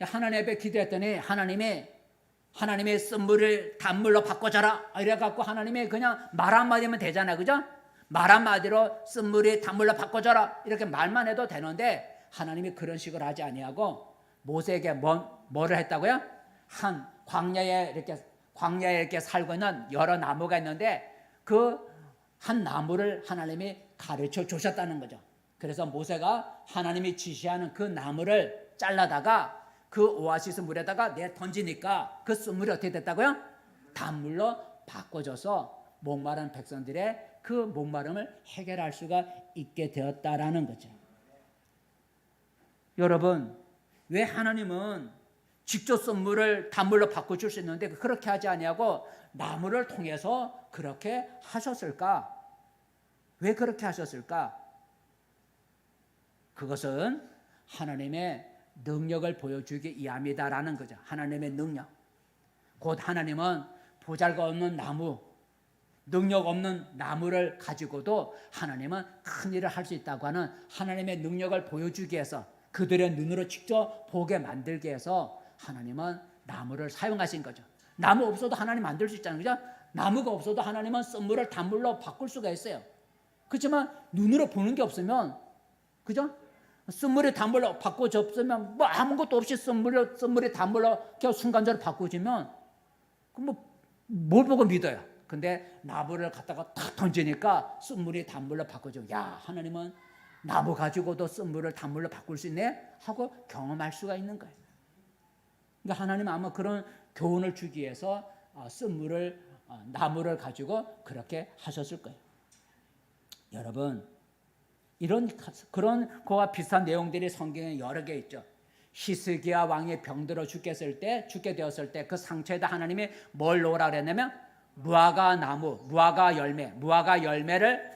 Speaker 1: 하나님 앞에 기도했더니 하나님의 쓴물을 단물로 바꿔줘라 이래갖고 하나님이 그냥 말 한마디면 되잖아요. 그죠? 말 한마디로 쓴물이 단물로 바꿔줘라 이렇게 말만 해도 되는데 하나님이 그런 식으로 하지 아니하고 모세에게 뭐를 했다고요? 한 광야에 이렇게 살고 있는 여러 나무가 있는데 그 한 나무를 하나님이 가르쳐 주셨다는 거죠. 그래서 모세가 하나님이 지시하는 그 나무를 잘라다가 그 오아시스 물에다가 던지니까 그 쓴물이 어떻게 됐다고요? 단물로 바꿔줘서 목마른 백성들의 그 목마름을 해결할 수가 있게 되었다라는 거죠. 여러분, 왜 하나님은 직접 선물을 단물로 바꿔줄 수 있는데 그렇게 하지 아니하고 나무를 통해서 그렇게 하셨을까? 왜 그렇게 하셨을까? 그것은 하나님의 능력을 보여주기 위함이다라는 거죠. 하나님의 능력. 곧 하나님은 보잘것없는 나무, 능력 없는 나무를 가지고도 하나님은 큰 일을 할 수 있다고 하는 하나님의 능력을 보여주기 위해서, 그들의 눈으로 직접 보게 만들기 위해서 하나님은 나무를 사용하신 거죠. 나무 없어도 하나님 만들 수 있잖아요. 그죠? 나무가 없어도 하나님은 선물을 단물로 바꿀 수가 있어요. 그렇지만 눈으로 보는 게 없으면, 그죠? 선물이 단물로 바꿔줬으면 뭐 아무것도 없이 선물이 단물로 순간적으로 바꿔지면 뭘 보고 믿어요? 근데 나무를 갖다가 탁 던지니까 선물이 단물로 바꿔져. 야, 하나님은 나무 가지고도 선물을 단물로 바꿀 수 있네 하고 경험할 수가 있는 거예요. 그러니까 하나님은 아마 그런 교훈을 주기 위해서 나무를 가지고 그렇게 하셨을 거예요. 여러분, 그런 거와 비슷한 내용들이 성경에 여러 개 있죠. 히스기야 왕이 병들어 죽게 되었을 때 그 상처에다 하나님이 뭘 놓으라 그랬냐면 무화과 나무, 무화과 열매를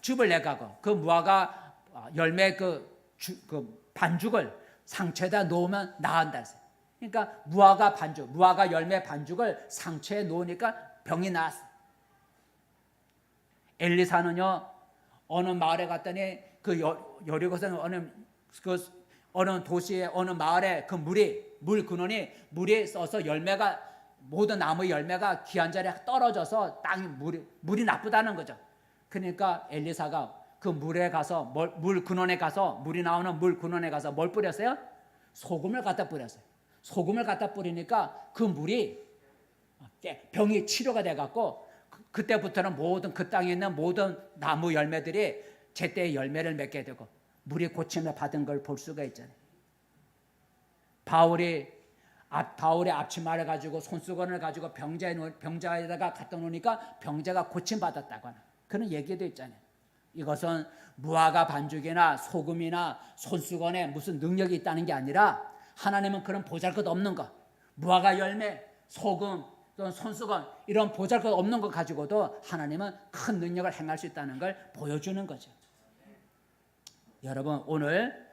Speaker 1: 즙을 내가고 그 무화과 열매 그 반죽을 상처에다 놓으면 나은다 했어요. 그러니까 무화과 열매 반죽을 상처에 놓으니까 병이 나았어요. 엘리사는요, 어느 마을에 갔더니 그 여리고성 어느 도시의 어느 마을에 그 물 근원이 물이 써서 모든 나무 열매가 기한절에 떨어져서 땅이 물이 나쁘다는 거죠. 그러니까 엘리사가 그 물이 나오는 물 근원에 가서 뭘 뿌렸어요? 소금을 갖다 뿌렸어요. 소금을 갖다 뿌리니까 그 물이 병이 치료가 돼갖고 그때부터는 그 땅에 있는 모든 나무 열매들이 제때의 열매를 맺게 되고 물이 고침을 받은 걸 볼 수가 있잖아요. 바울이 앞치마를 가지고 손수건을 가지고 병자에다가 갖다 놓으니까 병자가 고침받았다고 하는 그런 얘기도 있잖아요. 이것은 무화과 반죽이나 소금이나 손수건에 무슨 능력이 있다는 게 아니라 하나님은 그런 보잘것없는 것, 무화과 열매, 소금, 또는 손수건 이런 보잘것없는 것 가지고도 하나님은 큰 능력을 행할 수 있다는 걸 보여주는 거죠. 여러분, 오늘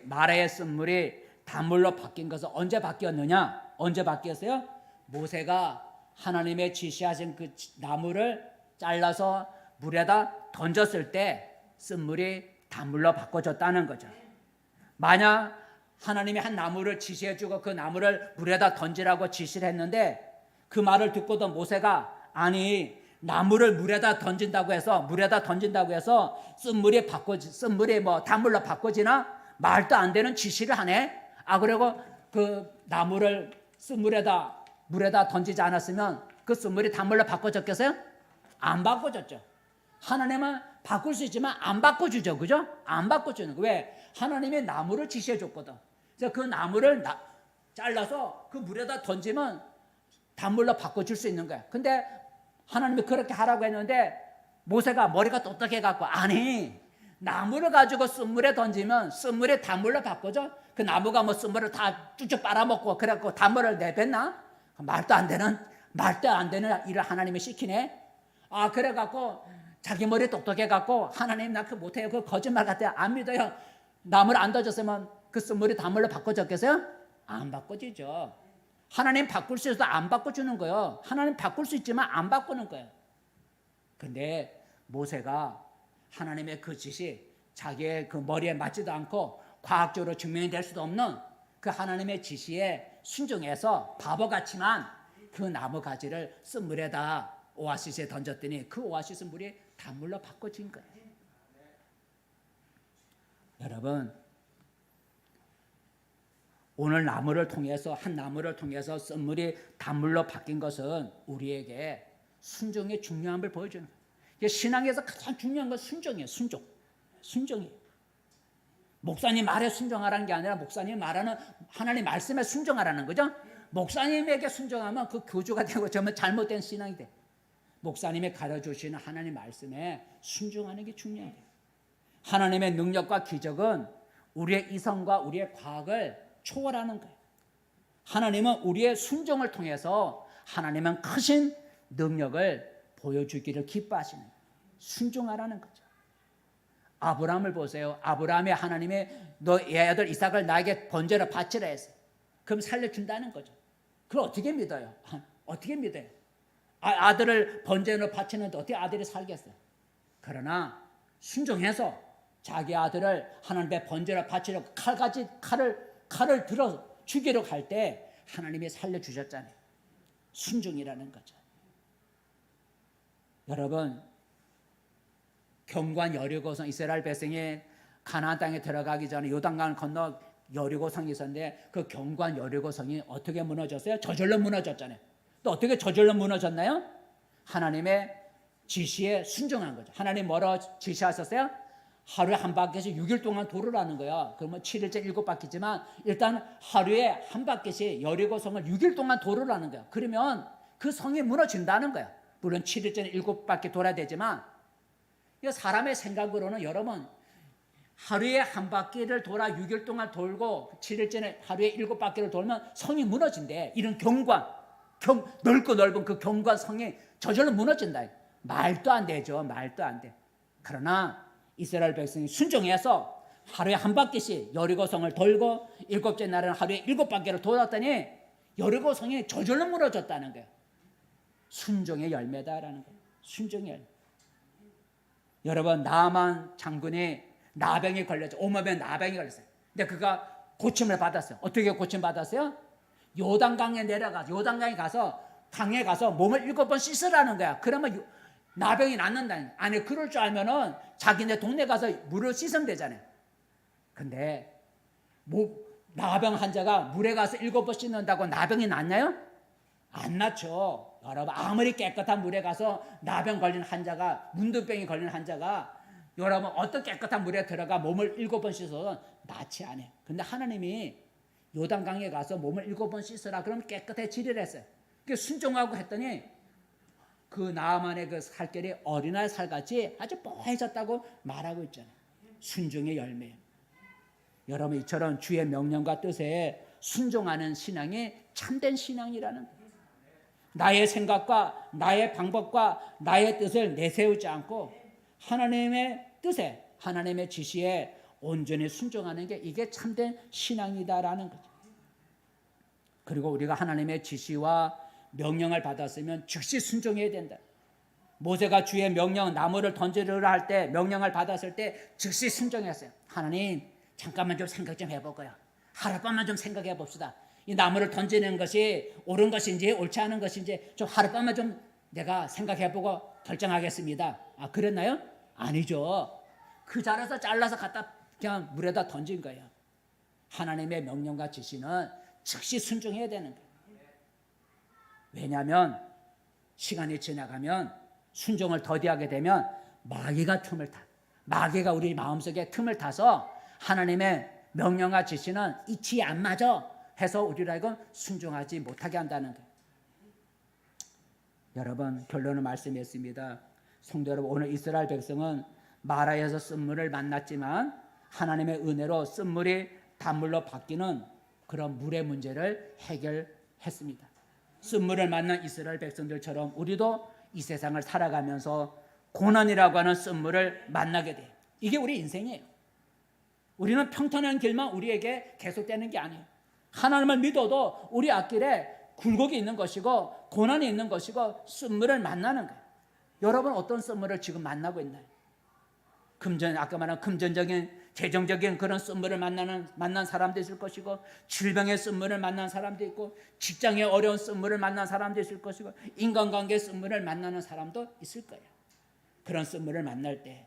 Speaker 1: 마라의 쓴물이 단물로 바뀐 것은 언제 바뀌었느냐? 언제 바뀌었어요? 모세가 하나님의 지시하신 그 나무를 잘라서 물에다 던졌을 때 쓴물이 단물로 바꿔졌다는 거죠. 만약 하나님이 한 나무를 지시해주고 그 나무를 물에다 던지라고 지시를 했는데 그 말을 듣고도 모세가 아니 나무를 물에다 던진다고 해서 쓴물이 단물로 바꿔지나? 말도 안 되는 지시를 하네. 그리고 그 나무를 물에다 던지지 않았으면 그 쓴물이 단물로 바꿔졌겠어요? 안 바꿔졌죠. 하나님은 바꿀 수 있지만 안 바꿔주죠. 그죠? 안 바꿔주는 거. 왜? 하나님이 나무를 지시해 줬거든. 그래서 그 나무를 잘라서 그 물에다 던지면 단물로 바꿔줄 수 있는 거야. 근데 하나님이 그렇게 하라고 했는데 모세가 머리가 똑똑해갖고 아니 나무를 가지고 쓴물에 던지면 쓴물이 단물로 바꿔져? 그 나무가 쓴물을 다 쭉쭉 빨아먹고 그래갖고 단물을 내뱉나? 말도 안 되는 일을 하나님이 시키네. 그래갖고 자기 머리 똑똑해갖고 하나님 나 그거 못해요. 그거 거짓말 같아요. 안 믿어요. 나무를 안 던졌으면 그 쓴물이 단물로 바꿔졌겠어요? 안 바꿔지죠. 하나님 바꿀 수 있어도 안 바꿔주는 거예요. 하나님 바꿀 수 있지만 안 바꾸는 거예요. 근데 모세가 하나님의 그 지시, 자기의 그 머리에 맞지도 않고 과학적으로 증명이 될 수도 없는 그 하나님의 지시에 순종해서 바보같지만 그 나무 가지를 쓴물에다 오아시스에 던졌더니 그 오아시스 물이 단물로 바꿔진 거예요. 여러분, 오늘 한 나무를 통해서 쓴물이 단물로 바뀐 것은 우리에게 순종의 중요함을 보여주는 거예요. 신앙에서 가장 중요한 건 순종이에요. 순종이에요. 목사님 말에 순종하라는 게 아니라 목사님 말하는 하나님 말씀에 순종하라는 거죠. 목사님에게 순종하면 그 교주가 되고 정말 잘못된 신앙이 돼. 목사님이 가르쳐주시는 하나님 말씀에 순종하는 게 중요해요. 하나님의 능력과 기적은 우리의 이성과 우리의 과학을 초월하는 거예요. 하나님은 우리의 순종을 통해서 하나님은 크신 능력을 보여주기를 기뻐하시는 거예요. 순종하라는 거죠. 아브라함을 보세요. 아브라함이 하나님의 너의 아들 이삭을 나에게 번제로 바치라 했어요. 그럼 살려준다는 거죠. 그걸 어떻게 믿어요? 어떻게 믿어요? 아들을 번제로 바치는데 어떻게 아들이 살겠어요? 그러나 순종해서 자기 아들을 하나님의 번제로 바치려고 칼을 들어 죽이러 갈 때 하나님이 살려주셨잖아요. 순종이라는 거죠. 여러분, 경관 여리고성, 이스라엘 백성이 가나안 땅에 들어가기 전에 요단강을 건너 여리고성이 있었는데 그 경관 여리고성이 어떻게 무너졌어요? 저절로 무너졌잖아요. 또 어떻게 저절로 무너졌나요? 하나님의 지시에 순종한 거죠. 하나님 뭐라고 지시하셨어요? 하루에 한 바퀴씩 6일 동안 돌으라는 거야. 그러면 7일째 7바퀴지만 일단 하루에 한 바퀴씩 여리고성을 6일 동안 돌으라는 거야. 그러면 그 성이 무너진다는 거야. 물론 7일째는 7바퀴 돌아야 되지만 사람의 생각으로는 여러분 하루에 한 바퀴를 돌아 6일 동안 돌고 7일째는 하루에 7바퀴를 돌면 성이 무너진대. 이런 넓고 넓은 그 경관 성이 저절로 무너진다. 말도 안 되죠. 말도 안 돼. 그러나 이스라엘 백성이 순종해서 하루에 한 바퀴씩 여리고성을 돌고 7째 날은 하루에 7바퀴를 돌았더니 여리고성이 저절로 무너졌다는 거예요. 순종의 열매다라는 거예요. 순종의 열매. 여러분, 나만 장군이 나병이 걸렸죠. 온몸에 나병이 걸렸어요. 근데 그가 고침을 받았어요. 어떻게 고침 받았어요? 요단강에 요단강에 가서 강에 가서 몸을 7번 씻으라는 거야. 그러면 나병이 낫는다. 아니, 그럴 줄 알면은 자기네 동네 가서 물을 씻으면 되잖아요. 근데 나병 환자가 물에 가서 7번 씻는다고 나병이 낫나요? 안 낫죠. 여러분, 아무리 깨끗한 물에 가서 나병 걸린 환자가, 문둥병이 걸린 환자가 여러분 어떤 깨끗한 물에 들어가 몸을 7번 씻어도 낫지 않아요. 근데 하나님이 요단강에 가서 몸을 7번 씻으라 그러면 깨끗해지리라 했어요. 그 순종하고 했더니 그 나아만의 그 살결이 어린아이 살같이 아주 뽀해졌다고 말하고 있잖아요. 순종의 열매. 여러분, 이처럼 주의 명령과 뜻에 순종하는 신앙이 참된 신앙이라는 거예요. 나의 생각과 나의 방법과 나의 뜻을 내세우지 않고 하나님의 뜻에, 하나님의 지시에 온전히 순종하는 게 이게 참된 신앙이다라는 거죠. 그리고 우리가 하나님의 지시와 명령을 받았으면 즉시 순종해야 된다. 모세가 주의 명령, 나무를 던지려고 할 때 명령을 받았을 때 즉시 순종했어요. 하나님, 잠깐만 좀 생각 좀 해보고요. 하룻밤만 좀 생각해 봅시다. 이 나무를 던지는 것이 옳은 것인지 옳지 않은 것인지 좀 하룻밤만 좀 내가 생각해보고 결정하겠습니다. 아, 그랬나요? 아니죠. 그 자리에서 잘라서 갖다 그냥 물에다 던진 거예요. 하나님의 명령과 지시는 즉시 순종해야 되는 거예요. 왜냐하면 시간이 지나가면 순종을 더디하게 되면 마귀가 우리 마음속에 틈을 타서 하나님의 명령과 지시는 이치 안 맞아 해서 우리를 하여금 순종하지 못하게 한다는 거예요. 여러분, 결론을 말씀했습니다. 성도 여러분, 오늘 이스라엘 백성은 마라에서 쓴물을 만났지만 하나님의 은혜로 쓴물이 단물로 바뀌는 그런 물의 문제를 해결했습니다. 쓴물을 만난 이스라엘 백성들처럼 우리도 이 세상을 살아가면서 고난이라고 하는 쓴물을 만나게 돼요. 이게 우리 인생이에요. 우리는 평탄한 길만 우리에게 계속되는 게 아니에요. 하나님을 믿어도 우리 앞길에 굴곡이 있는 것이고 고난이 있는 것이고 쓴물을 만나는 거예요. 여러분, 어떤 쓴물을 지금 만나고 있나요? 아까 말한 금전적인 재정적인 그런 쓴물을 만난 사람도 있을 것이고, 질병의 쓴물을 만난 사람도 있고, 직장의 어려운 쓴물을 만난 사람도 있을 것이고, 인간관계의 쓴물을 만나는 사람도 있을 거예요. 그런 쓴물을 만날 때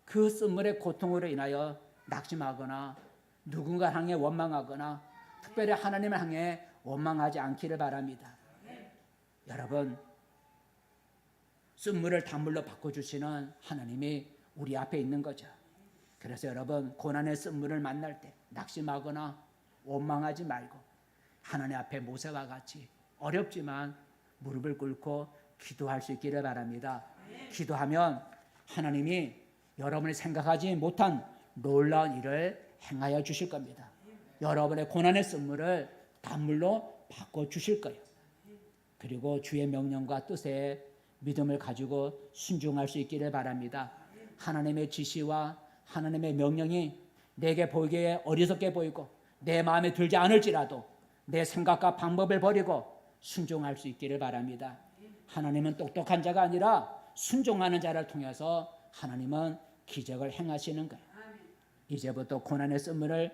Speaker 1: 그 쓴물의 고통으로 인하여 낙심하거나 누군가 향해 원망하거나 특별히 하나님을 향해 원망하지 않기를 바랍니다. 여러분, 쓴물을 단물로 바꿔주시는 하나님이 우리 앞에 있는 거죠. 그래서 여러분, 고난의 쓴물을 만날 때 낙심하거나 원망하지 말고 하나님 앞에 모세와 같이 어렵지만 무릎을 꿇고 기도할 수 있기를 바랍니다. 기도하면 하나님이 여러분이 생각하지 못한 놀라운 일을 행하여 주실 겁니다. 여러분의 고난의 쓴물을 단물로 바꿔 주실 거예요. 그리고 주의 명령과 뜻에 믿음을 가지고 순종할 수 있기를 바랍니다. 하나님의 지시와 하나님의 명령이 내게 보이기에 어리석게 보이고 내 마음에 들지 않을지라도 내 생각과 방법을 버리고 순종할 수 있기를 바랍니다. 하나님은 똑똑한 자가 아니라 순종하는 자를 통해서 하나님은 기적을 행하시는 거예요. 이제부터 고난의 쓴물을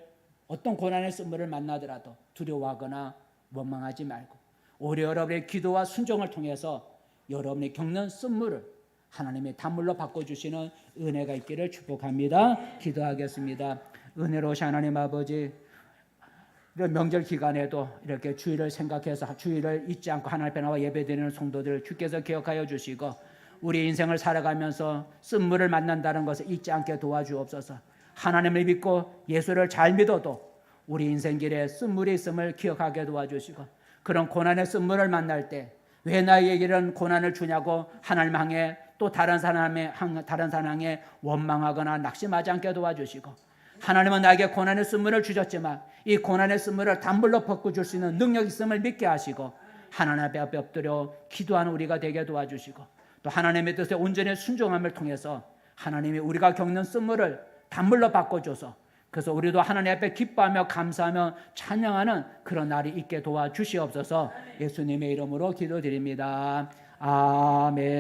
Speaker 1: 어떤 고난의 쓴물을 만나더라도 두려워하거나 원망하지 말고 오히려 여러분의 기도와 순종을 통해서 여러분이 겪는 쓴물을 하나님의 단물로 바꿔주시는 은혜가 있기를 축복합니다. 기도하겠습니다. 은혜로우신 하나님 아버지, 이런 명절 기간에도 이렇게 주일을 생각해서 주일을 잊지 않고 하나님 앞에 나와 예배드리는 성도들을 주께서 기억하여 주시고 우리 인생을 살아가면서 쓴물을 만난다는 것을 잊지 않게 도와주옵소서. 하나님을 믿고 예수를 잘 믿어도 우리 인생길에 쓴물이 있음을 기억하게 도와주시고 그런 고난의 쓴물을 만날 때 왜 나에게 이런 고난을 주냐고 하나님 향해 또 다른 사람에 원망하거나 낙심하지 않게 도와주시고 하나님은 나에게 고난의 쓴물을 주셨지만 이 고난의 쓴물을 단물로 바꿔줄 수 있는 능력이 있음을 믿게 하시고 하나님 앞에 엎드려 기도하는 우리가 되게 도와주시고 또 하나님의 뜻에 온전히 순종함을 통해서 하나님이 우리가 겪는 쓴물을 단물로 바꿔줘서 그래서 우리도 하나님 앞에 기뻐하며 감사하며 찬양하는 그런 날이 있게 도와주시옵소서. 예수님의 이름으로 기도드립니다. 아멘.